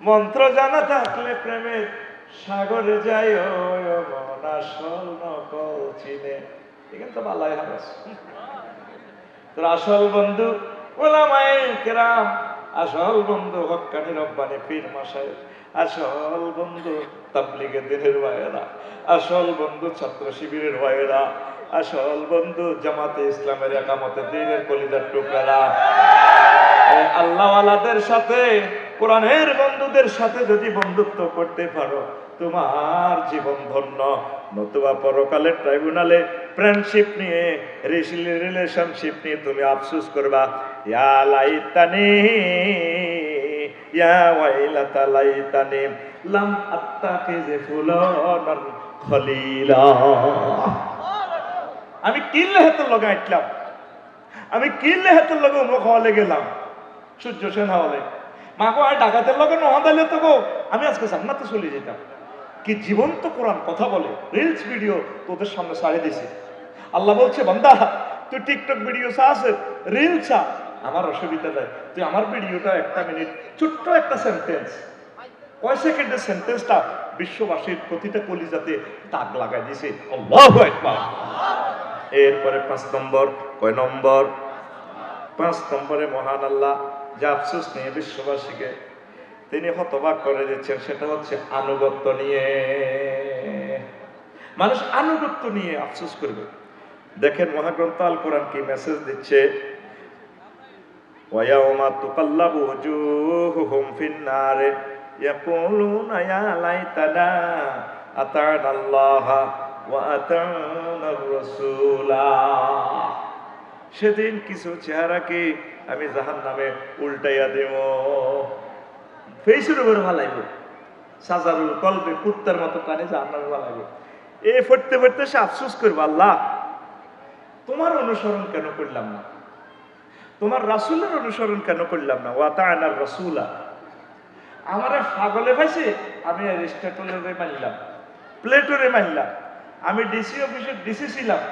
মন্ত্র জানা থাকলে প্রেমের সাগরে যায় মন আসল নকল চিনে। এখানে তো বালাই হারাস তোর আসল বন্ধু ওলামায়ে কেরাম, আসল বন্ধু হক্কানি রব্বানি পীর মাশায়েখ, আসল বন্ধু তাবলীগে দিনের ভাইয়েরা, আসল বন্ধু ছাত্র শিবিরের ভাইয়েরা, আসল বন্ধু জামাতে ইসলামের একামতে দ্বীনের কলিজার টুকরারা। আল্লাহওয়ালাদের সাথে কোরআনের বন্ধুদের সাথে যদি বন্ধুত্ব করতে পারো তোমার জীবন ধন্য। নতুবা পরকালের ট্রাইব্যুনালে ফ্রেন্ডশিপ নিয়ে রিলেশনশিপ নিয়ে তুমি আফসোস করবা, ইয়া লাইতানি ইয়া ওয়াইলাতা লাইতানি লাম আত্তাখিজ ফুলানান খলিলা। আমি কিল্লে হাতে লাগাইতলাম, আমি কিল্লে হাতে লাগো মুখ হলে গেলাম সূর্য সেন হলে মাকে আর ডাকাতের লগে নহদাইলে তো গো আমি আজকে জান্নাতে চলে যেতাম। কি জীবন্ত কোরআন কথা বলে, রিলস ভিডিও তোদের সামনে ছাড়িয়ে দিছে। আল্লাহ বলছে বান্দা তুই টিকটক ভিডিও চাস, রিল চা, আমার অসুবিধা নাই, তুই আমার ভিডিওটা 1 মিনিট ছোট্ট একটা সেন্টেন্স, কয় সেকেন্ডের সেন্টেন্সটা বিশ্ববাসীর প্রতিটা কলিজাতে দাগ লাগাই দিছে। আল্লাহু আকবার। এরপরে 5 নম্বর, কয় নম্বর? 5 নম্বরে মহান আল্লাহ যে আফসোস নিয়ে বিশ্ববাসীকে তিনি হতবাক করে দিচ্ছেন সেটা হচ্ছে আনুগত্য নিয়ে। মানুষ আনুগত্য নিয়ে আফসোস করবে। দেখেন মহাগ্রন্থ আল কোরআন কি মেসেজ দিচ্ছে, ওয়ায়াউমা তুকাল্লাবু ওজুহুহুম ফিন-নার ইয়াকুলুনা ইয়া লাইতানা আতা'নাল্লাহা ওয়া আতা'নার রাসূলা। সেদিন কিছু চেহারাকে আমি জাহান্নামে উল্টাইয়া দেব, ফেসের উপর ভালাইব, সাজারুল কলবে কুত্তার মতো কানে জাহান্নামে ভালাইব। এ ফটতে ফটতে সে আফসোস করবে, আল্লাহ তোমার অনুসরণ কেন করলাম না, তোমার রাসূলের অনুসরণ কেন করলাম না। ওয়া তা'আনার রাসূলা, আমারে পাগলে ভাইছে, আমি অ্যারিস্টটলের মানলাম, প্লেটোরে মানলাম, আমি ডিসি অফিসের ডিসি ছিলাম,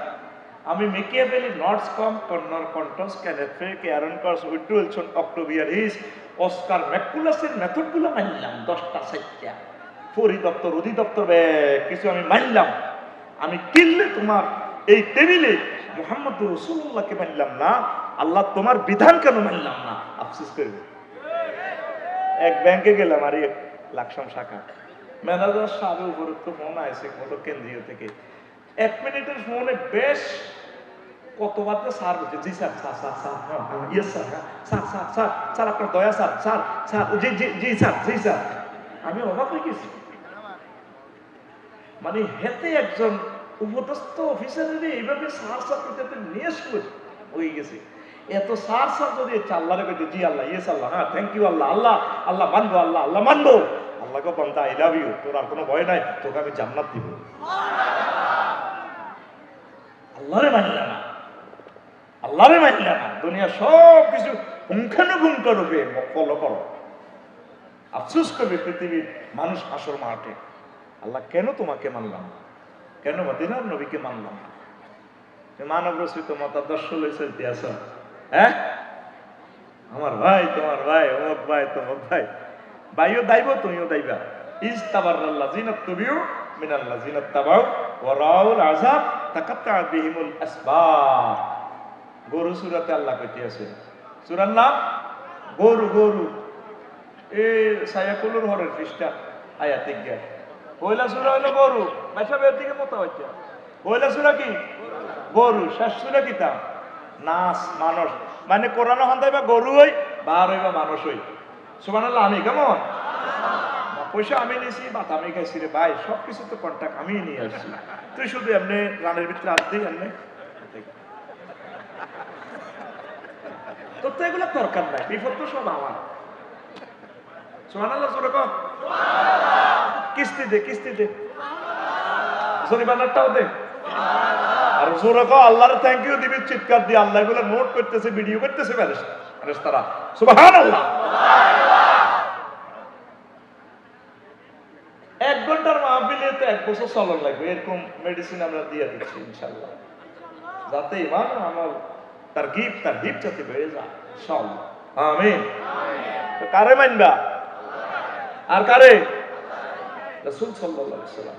আমি মেকিয়াভেলি নর্থস কম কর্নর কন্টস ক্যানেফে ক্যারন কর্স উইটুয়েলসন অক্টোবিয়ার হিস অস্কার ম্যাকুলাসের মেথডগুলো মানলাম, 10টা 4টা ফরি দপ্তর অধিদপ্তর কিছু আমি মানলাম। আমি কিনলে তোমার এই টেবিলে মুহাম্মদ রাসূলুল্লাহকে মানলাম না, আল্লাহ তোমার বিধান কেন মানলাম না, আফসোস করবে। এক ব্যাংকে গেলাম, আর লাকসাম শাখা ম্যানেজার সাহেবের উপরে তো ফোন আসে কত কেন্দ্রীয় থেকে, 1 মিনিটের ফোনে বেশ কতবার তো স্যার বলছে, জি sir, sir sir sir yes sir, sir sir sir sir আপনার দয়া স্যার, স্যার স্যার জি জি জি স্যার, জি স্যার। আমি অবাক হয়ে গেছি, মানে হেতে একজন উপদস্থ অফিসারের এইভাবে স্যার স্যার করতে নিয়ে হয়ে গেছে। এত স্যার স্যার যদি আল্লাহরে কইতে জি আল্লাহ, ইয়েস আল্লাহ, হ্যাঁ থ্যাংক ইউ আল্লাহ, আল্লাহ আল্লাহ মানবো, আল্লাহ আল্লাহ মানবো, আল্লাহকে বান্দা আই লাভ ইউ, তোর আর কোনো ভয় নাই, তোকে আমি জান্নাত দিব। আল্লাহরে মানলা না, আল্লাহরে মানলা না, দুনিয়া সব কিছু পুঙ্খানুপুঙ্খ রূপে ফলো করো। আফসোস করবে পৃথিবীর মানুষ হাসর মাঠে, আল্লাহ কেন তোমাকে মানলাম না, কেন মদিনার নবীকে মানলাম না। মানব রচিত মতাদর্শ লইছে ইতিহাস, হ্যাঁ আমার ভাই তোমার ভাই, অমুক ভাই তমুক ভাই, ভাইও দাইব তুমিও দাইবা। ইজতাবারাল্লাযিনা তুবিউ মিনাল্লাযিনা তাবাউ ওয়া রাউল আযাব তাকাত্তাআত বিহিমুল আসবাব। গরু সূরাতে আল্লাহ কইতে আছে, সূরার নাম গরু, গরু এই সায়াকুলুর হরের পৃষ্ঠা আয়াত 11। পয়লা সূরা হলো গরু, মাশাবের দিকে মত হচ্ছে। পয়লা সূরা কি গরু, শেষ সূরা কি তা নাস, মানুষ, মানে কোরআন হন্দাইবা গরু হই বার হইবা মানুষ হই। সুবহানাল্লাহ। আমি কেমন পয়সা আমি নিয়েছি, বাত আমি খাইছি রে ভাই, সবকিছু তো কন্ট্যাক্ট আমি নিয়ে আসছি, তুই শুধু এমনি রানের ভিতরে হাত দিই এমনি, তোর তো এগুলো দরকার নাই, বিপদ তো সব আমার। সুবহানাল্লাহ। জোরে কর, কিস্তি দে, কিস্তি দে, জরিমানাটাও দে, আর জোরে কর আল্লাহর থ্যাংক ইউ দিবি চিৎকার দিয়ে। আল্লাহ এগুলো নোট করতেছে, ভিডিও করতেছে ফেরেশতারা। সুবহানাল্লাহ। 1 ঘন্টার মাহফিলে তো 1 বছর চলন লাগবে, এরকম মেডিসিন আমরা দিয়ে দিচ্ছি ইনশাআল্লাহ, যাতে ইমান আমার তারগিব যাতে বেড়ে যায় ইনশাআল্লাহ। আমিন। তো কারে মানবা? আর কারে? রাসূল সাল্লাল্লাহু আলাইহি ওয়াসাল্লাম।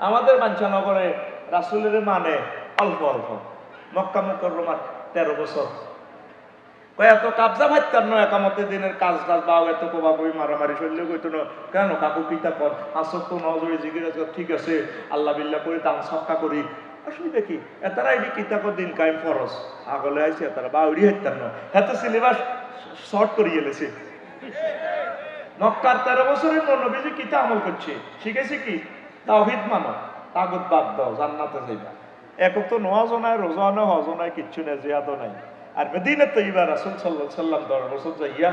আমাদের বাঞ্ছানগরে রাসূলের মানে অল্প অল্প। মক্কা মুকাররমার 13 বছর। এত কাবজা ভাইতার নয় একামতের দিনের কাজ টাজ বা এত কোবাকুবি মারামারি শরীরে কইতো না কেন কাকু পিতা কর আসর তো নজরে জিজ্ঞেস কর ঠিক আছে আল্লাহ বিল্লাহ করি দান সক্কা করি অসুবিধা কি এতারা এটি কিতাব দিন কায়েম ফরজ আগলে আইছে এতারা বাউরি হাইতার নয় এত সিলেবাস শর্ট করিয়ে এলেছে। মক্কার 13 বছরের নবীজি কিতা আমল করছে শিখেছে কি তাওহীদ মানো তাগুত বাদ দাও জান্নাতে যাইবা। একক তো নামাজও নাই রোজাও নাই হজও নাই কিচ্ছু নাই জিয়াদও নাই। আর মদিনা তৈবা রাসূল সাল্লাল্লাহু আলাইহি সাল্লাম 10 বছর যাইয়া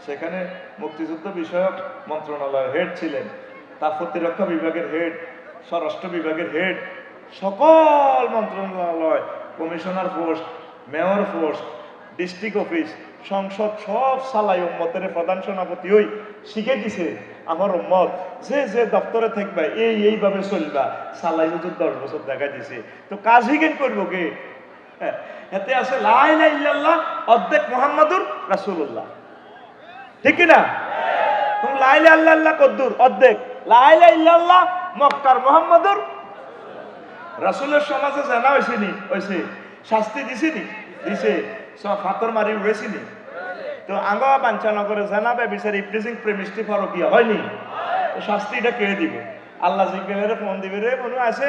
সেখানে মুক্তিযুদ্ধ বিষয়ক মন্ত্রণালয়ের হেড ছিলেন, তার প্রতিরক্ষা বিভাগের হেড, স্বরাষ্ট্র বিভাগের হেড, সকল মন্ত্রণালয়, commissioner post, mayor post, district office, সংসদ সব সালাই উম্মতের প্রধান সেনাপতি হই শিখে দিছে আমার উম্মত যে যে দপ্তরে থাকবে এইভাবে চলবা সালাই হুজুর 10 বছর দেখা দিছে। তো কাজ হিগেন করবো কে? এতে আছে লা ইলাহা ইল্লাল্লাহ অর্ধেক মুহাম্মাদুর রাসূলুল্লাহ, ঠিক কি না? তুমি লা ইলাহা ইল্লাল্লাহ কদ্দুর অর্ধেক, লা ইলাহা ইল্লাল্লাহ মক্কার মুহাম্মাদুর রাসূলের সমাজে জানা হইছে নি? হইছে। শাস্তি দিছে নি? দিছে। সব ফাতর মারি উড়েছে নি? তো আঙ্গা বাঞ্ছানগরে জানাবে বিচার ইপ্রিজিং প্রেমিস্টি ফরকিয়া হয়নি? তো শাস্তিটা কে দিবে? আল্লাহ জিব্রাইলের ফোন দিবে রে মনু আছে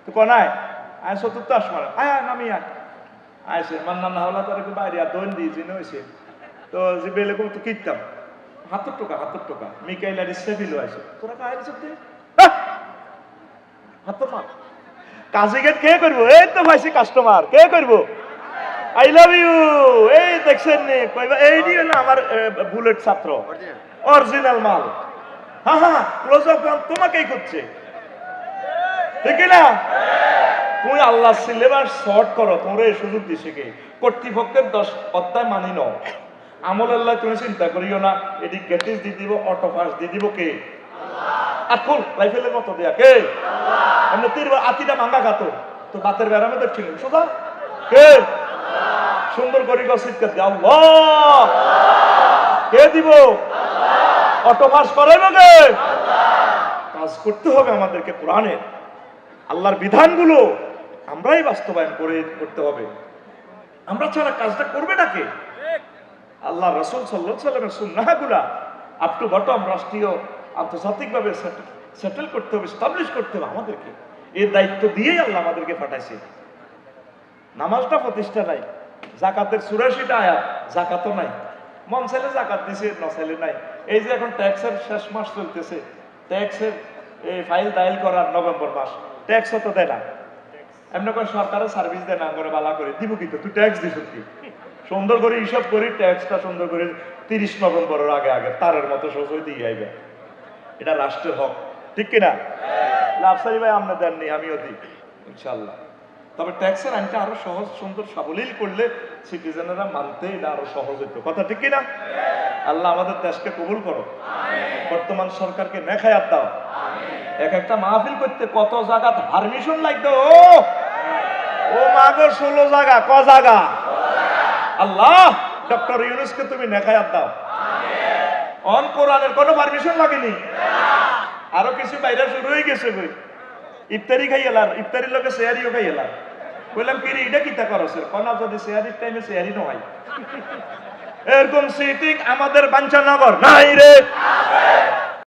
তো কোনায় আয় চতুর্থ আসমান আয় নামি আয় আইসে মান্না না হলা তার বাইরে আর দোন দিয়েছি নইছে। তো জিব্রাইল কম তো কিতাম 70 টাকা মিকাইল আর ইসরাফিল আইছে তোরা কাহিনী সত্যি হাত মার কাজী গেট কে করবো? এই তো ভাইসি কাস্টমার কে করবো? I love you. এই দেখছেন নি কইবা এই দিও না আমার বুলেট ছাত্র অরিজিনাল মাল। হ্যাঁ হ্যাঁ ক্লোজ আপ তোমাকেই করছে, ঠিক না? তুমি আল্লাহ সিলেবাস শর্ট করো, তোমরা এই সুযোগ দিছে কে? কর্তৃপক্ষের 10 অধ্যায় মানি নাও, আমল আল্লাহ তুমি চিন্তা করিও না, এটি গ্যাটিস দিয়ে দিব, অটো পাস দিয়ে দিব কে? আর কোন রাইফেলের মতো দেয়া কে? আমরা তীর আতিটা ভাঙ্গা খাতো তো বাতের বেড়ামে দেখছিলেন সোজা কে? সুন্দর করে চিৎকার দিয়ে আল্লাহ কে দিব? অটো পাস করাইবে কে? কাজ করতে হবে আমাদেরকে কোরআনের আল্লাহর বিধানগুলো আমরাই বাস্তবায়ন করতে হবে। আমরা ছাড়া কাজটা করবে না কে? আল্লাহ রাসূল সাল্লাল্লাহু আলাইহি ওয়াসাল্লামের সুন্নাহগুলা আপ টু বটম রাষ্ট্রীয় আন্তর্জাতিকভাবে সেটেল করতে হবে, এস্টাবলিশ করতে হবে আমাদেরকে। এই দায়িত্ব দিয়েই আল্লাহ আমাদেরকে পাঠাইছে। নামাজটা প্রতিষ্ঠা নাই, জাকাতের 84টা আয়াত, জাকাতও নাই। মন চাইলে জাকাত দিছে, না চাইলে নাই। এই যে এখন ট্যাক্সের শেষ মাস চলতেছে, ট্যাক্সের এই ফাইল দায়ের করার নভেম্বর মাস, ট্যাক্সও তো দেয় না। এমনি করে সরকারের সার্ভিস দেয় না করে বালা করে দিব কি তো তুই ট্যাক্স দিস কি? সুন্দর করে হিসাব করি ট্যাক্সটা সুন্দর করে 30 নভেম্বরের আগে আগে তারের মতো সোজই দিয়ে আইবে। এটা রাষ্ট্রের হক, ঠিক কিনা? লাফসারি ভাই আমরা দেননি, আমিও দিই ইনশাল্লাহ। তবে ট্যাক্সের আইনটা আরো সহজ সুন্দর সাবলীল করলে সিটিজেনেরা মানতে এটা আরো সহজ হইতো, কথা ঠিক কিনা? আল্লাহ আমাদের দেশকে কবুল করো, বর্তমান সরকারকে নেখায়াত দাও। এক একটা মাহফিল করতে কত জায়গা পারমিশন লাগতো, ও মাগো 16 জায়গা, ক জায়গা? আল্লাহ ডক্টর ইউনূসকে তুমি নেখায়াত দাও। অন কোরআনের কোনো পারমিশন লাগেনি, আরো কিছু বাইরে শুরু হয়ে গেছে। কই ইফতারি খাই এলার, ইফতারির লোকে শেয়ারিও খাই এলার। বললাম কি রে এটা কিতা করছে? কনা যদি শেয়ারির টাইমে শেয়ারি নয় এরকম সিটিং আমাদের বাঞ্ছানগর নাই রে।